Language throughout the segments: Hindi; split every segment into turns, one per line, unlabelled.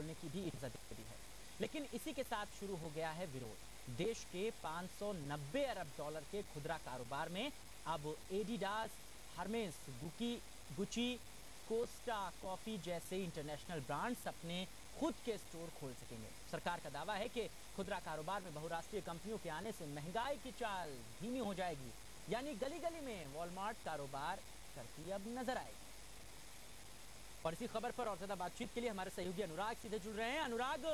खोलने की भी इजाजत दे दी है। लेकिन इसी के साथ शुरू हो गया है विरोध। देश के 590 अरब डॉलर के खुदरा कारोबार में अब Adidas, Hermès, Gucci, Costa coffee जैसे इंटरनेशनल ब्रांड्स अपने खुद के स्टोर खोल सकेंगे। सरकार का दावा है कि खुदरा कारोबार में बहुराष्ट्रीय कंपनियों के आने से महंगाई की चाल धीमी हो जाएगी, यानी गली गली में वॉलमार्ट कारोबार करती अब नजर आएगी। और इसी खबर पर और ज्यादा बातचीत के लिए हमारे सहयोगी अनुराग सीधे जुड़ रहे हैं। अनुराग,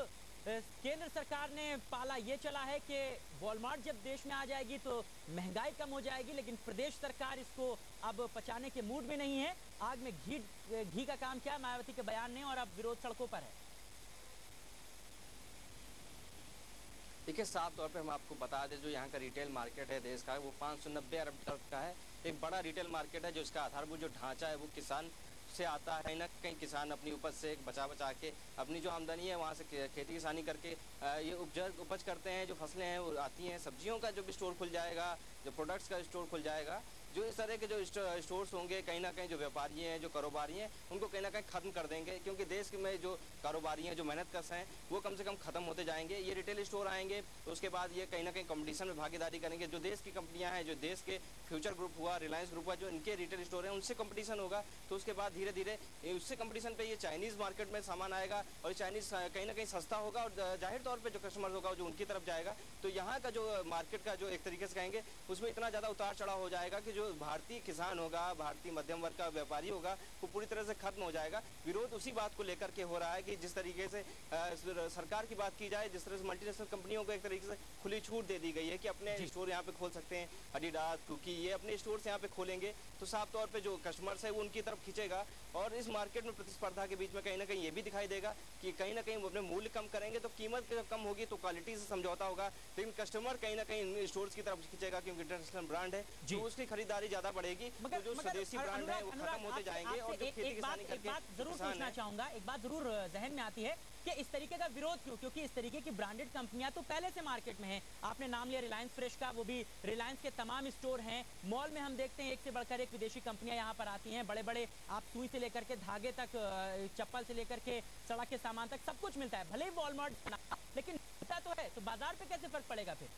केंद्र सरकार ने पाला ये चला है कि वॉलमार्ट जब देश में आ जाएगी तो महंगाई कम हो जाएगी, लेकिन प्रदेश सरकार इसको अब पचाने के मूड में नहीं है। आग में घी का काम किया मायावती के बयान ने, और अब विरोध सड़कों पर है।
देखिए, साफ तौर पे हम आपको बता दें, जो यहाँ का रिटेल मार्केट है देश का, वो 590 अरब डॉलर का है। एक बड़ा रिटेल मार्केट है, जो इसका आधारभूत जो ढांचा है वो किसान से आता है। कहीं ना कहीं किसान अपनी उपज से बचा के अपनी जो आमदनी है वहाँ से खेती किसानी करके ये उपज करते हैं। जो फसलें हैं वो आती हैं, सब्जियों का जो भी स्टोर खुल जाएगा, जो प्रोडक्ट्स का स्टोर खुल जाएगा, जो इस तरह के जो स्टोर्स होंगे, कहीं ना कहीं जो व्यापारी हैं, जो कारोबारी हैं, उनको कहीं ना कहीं खत्म कर देंगे। क्योंकि देश में जो कारोबारी हैं, जो मेहनत कश हैं, वो कम से कम खत्म होते जाएंगे। ये रिटेल स्टोर आएंगे तो उसके बाद ये कहीं ना कहीं कंपटीशन में भागीदारी करेंगे। जो देश की कंपनियां हैं, जो देश के फ्यूचर ग्रुप हुआ, रिलायंस ग्रुप हुआ, जो इनके रिटेल स्टोर हैं, उनसे कंपटीशन होगा। तो उसके बाद धीरे धीरे उससे कंपटीशन पे ये चाइनीज मार्केट में सामान आएगा और चाइनीज कहीं ना कहीं सस्ता होगा और जाहिर तौर पे जो कस्टमर होगा जो उनकी तरफ जाएगा। तो यहाँ का जो मार्केट का जो एक तरीके से कहेंगे उसमें इतना ज्यादा उतार चढ़ाव हो जाएगा कि जो भारतीय किसान होगा, भारतीय मध्यम वर्ग का व्यापारी होगा, वो पूरी तरह से खत्म हो जाएगा। विरोध उसी बात को लेकर के हो रहा है कि जिस तरीके से सरकार की बात की जाए, जिस तरह से मल्टीनेशनल कंपनियों को एक तरीके से खुली छूट दे दी गई है कि अपने स्टोर यहाँ पे खोल सकते हैं। एडिडास, कुकी, ये अपने स्टोर यहाँ पे खोलेंगे तो साफ तौर पे जो कस्टमर्स है वो उनकी तरफ खींचेगा। और इस मार्केट में प्रतिस्पर्धा के बीच में कहीं ना कहीं ये भी दिखाई देगा कि कहीं ना कहीं वो अपने मूल्य कम करेंगे तो कीमत जब कम होगी तो क्वालिटी से समझौता होगा। लेकिन कस्टमर कहीं ना कहीं स्टोर्स की तरफ खींचेगा क्योंकि इंटरनेशनल ब्रांड है, तो उसकी खरीदारी ज्यादा बढ़ेगी। तो जो स्वदेशी ब्रांड है वो खत्म होते जाएंगे। और जो खेती किसानी करके
एक बात जरूर पूछना चाहूंगा, एक बात जरूर जहन में आती है कि इस तरीके का विरोध क्यों? क्योंकि इस तरीके की ब्रांडेड कंपनियां तो पहले से मार्केट में हैं। आपने नाम लिया रिलायंस फ्रेश का, वो भी रिलायंस के तमाम स्टोर हैं। मॉल में हम देखते हैं एक से बढ़कर एक विदेशी कंपनियां यहाँ पर आती हैं। बड़े बड़े आप सुई से लेकर के धागे तक, चप्पल से लेकर के सड़क के सामान तक सब कुछ मिलता है। भले ही वॉलमार्ट लेकिन मिलता तो है, तो बाजार पे कैसे फर्क पड़ेगा फिर?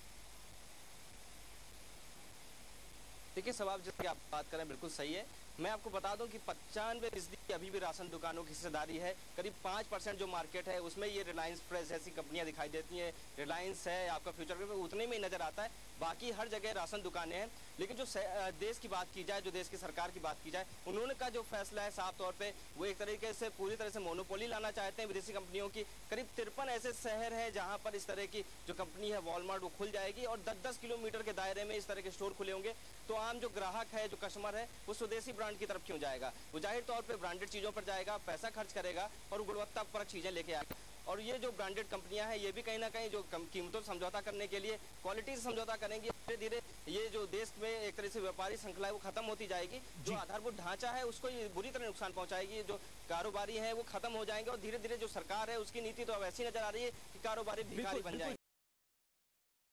देखिए, सवाल जिसकी आप बात करें बिल्कुल सही है। मैं आपको बता दूं कि 95% अभी भी राशन दुकानों की हिस्सेदारी है। करीब 5% जो मार्केट है उसमें ये रिलायंस फ्रेश जैसी कंपनियां दिखाई देती हैं। रिलायंस है, आपका फ्यूचर ग्रुप, उतने में ही नजर आता है। बाकी हर जगह राशन दुकानें हैं। लेकिन जो देश की बात की जाए, जो देश की सरकार की बात की जाए, उन्होंने का जो फैसला है साफ तौर पर वो एक तरीके से पूरी तरह से मोनोपोली लाना चाहते हैं विदेशी कंपनियों की। करीब 53 ऐसे शहर है जहाँ पर इस तरह की जो कंपनी है वॉलमार्ट वो खुल जाएगी और 10-10 किलोमीटर के दायरे में इस तरह के स्टोर खुले होंगे। तो आम जो ग्राहक है, जो कस्टमर है, वो स्वदेशी ब्रांड की तरफ क्यों जाएगा? वो जाहिर तौर पे ब्रांडेड चीजों पर जाएगा, पैसा खर्च करेगा और गुणवत्ता पर चीजें लेके आएगा। और ये जो ब्रांडेड कंपनियां हैं ये भी कहीं ना कहीं जो कीमतों से समझौता करने के लिए क्वालिटी से समझौता करेंगी। धीरे धीरे ये जो देश में एक तरह से व्यापारी श्रृंखला है वो खत्म होती जाएगी। जो आधारभूत ढांचा है उसको ये बुरी तरह नुकसान पहुंचाएगी। जो कारोबारी है वो खत्म हो जाएंगे और धीरे धीरे जो सरकार है उसकी नीति तो अब ऐसी नजर आ रही है कि कारोबारी भिखारी बन जाएंगे।